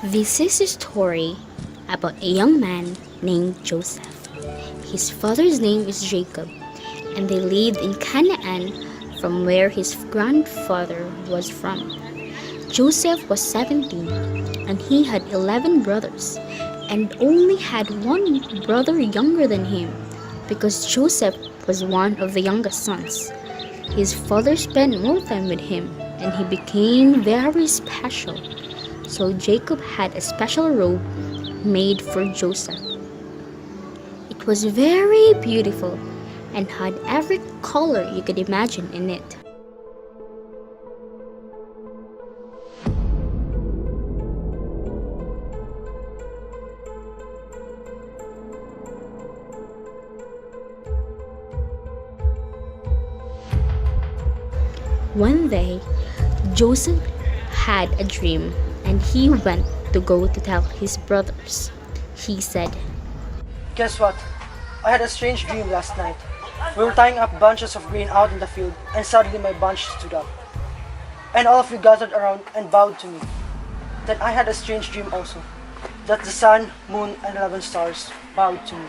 This is a story about a young man named Joseph. His father's name is Jacob, and they lived in Canaan from where his grandfather was from. Joseph was 17, and he had 11 brothers, and only had one brother younger than him, because Joseph was one of the youngest sons. His father spent more time with him, and he became very special. So Jacob had a special robe made for Joseph. It was very beautiful and had every color you could imagine in it. One day, Joseph had a dream and he went to go to tell his brothers. He said, Guess what? I had a strange dream last night. We were tying up bunches of grain out in the field, and suddenly my bunch stood up. And all of you gathered around and bowed to me. Then I had a strange dream also, that the sun, moon, and 11 stars bowed to me.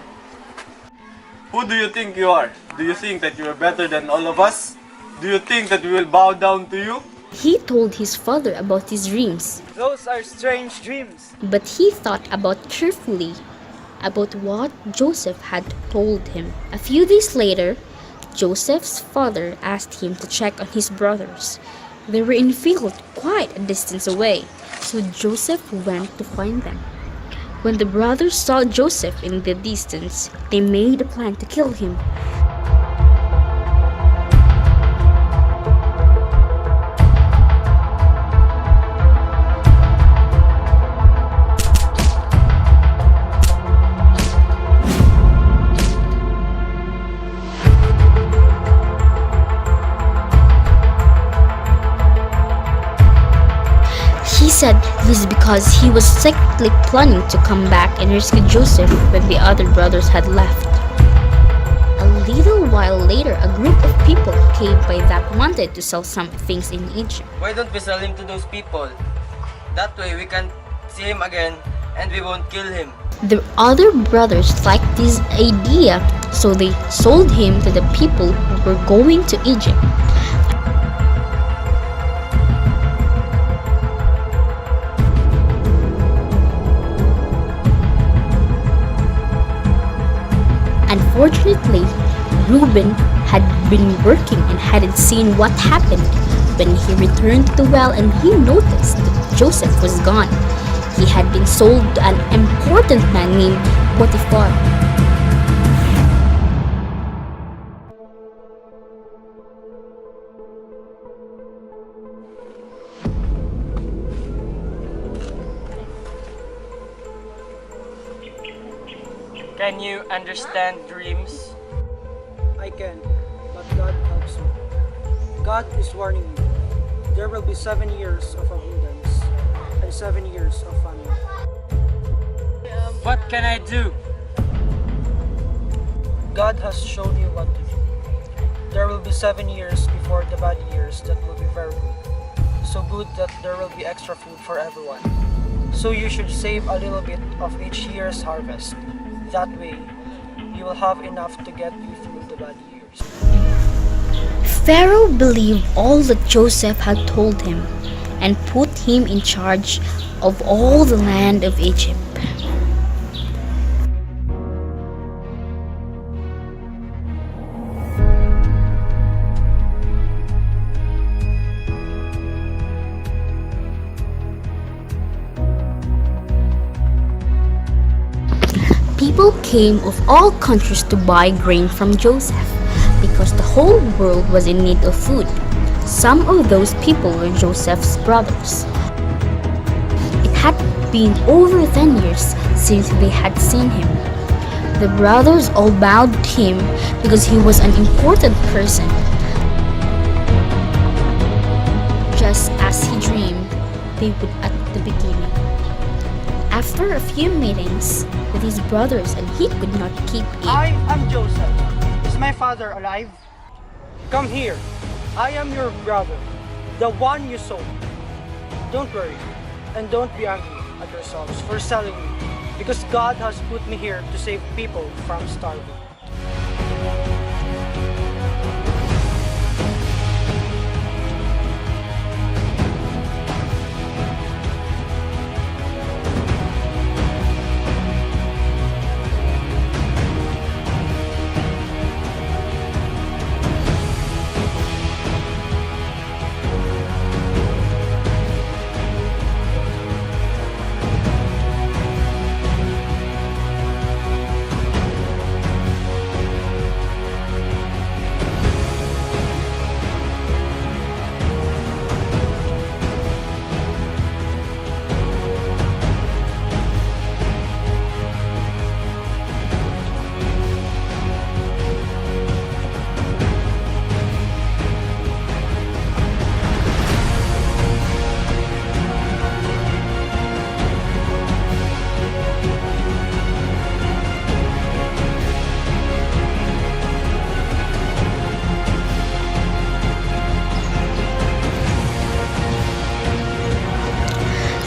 Who do you think you are? Do you think that you are better than all of us? Do you think that we will bow down to you? he told his father about his dreams, Those are strange dreams. but he thought about carefully about what Joseph had told him. A few days later, Joseph's father asked him to check on his brothers. They were in a field quite a distance away, so Joseph went to find them. When the brothers saw Joseph in the distance, they made a plan to kill him. He said this because he was secretly planning to come back and rescue Joseph when the other brothers had left. A little while later, a group of people came by that wanted to sell some things in Egypt. Why don't we sell him to those people? That way we can see him again and we won't kill him. The other brothers liked this idea, so they sold him to the people who were going to Egypt. Unfortunately, Reuben had been working and hadn't seen what happened. When he returned to the well and he noticed that Joseph was gone, he had been sold to an important man named Potiphar. Can you understand dreams? I can, but God helps me. God is warning you. There will be 7 years of abundance and 7 years of famine. What can I do? God has shown you what to do. There will be 7 years before the bad years that will be very good. So good that there will be extra food for everyone. So you should save a little bit of each year's harvest. That way, you will have enough to get you through the bad years. Pharaoh believed all that Joseph had told him and put him in charge of all the land of Egypt. People came of all countries to buy grain from Joseph because the whole world was in need of food. Some of those people were Joseph's brothers. It had been over 10 years since they had seen him. The brothers all bowed to him because he was an important person. Just as he dreamed they would at the beginning. After a few meetings with his brothers and he could not keep it. I am Joseph. Is my father alive? Come here. I am your brother, the one you sold. Don't worry, and don't be angry. at yourselves for selling me, because God has put me here to save people from starving.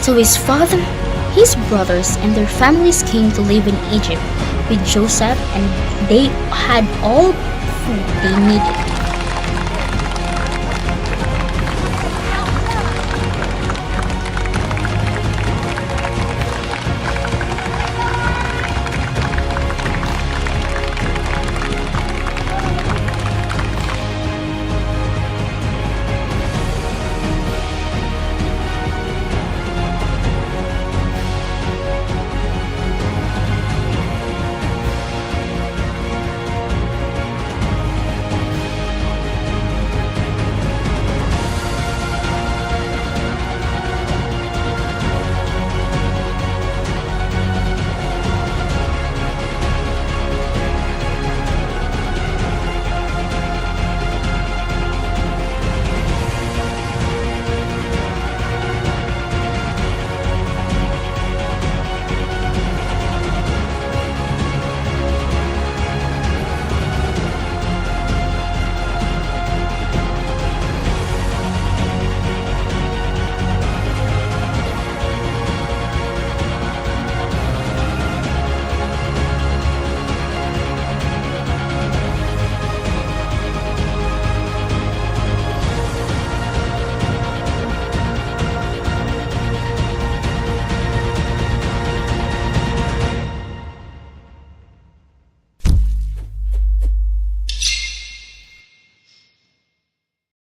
So his father, his brothers, and their families came to live in Egypt with Joseph, and they had all food they needed.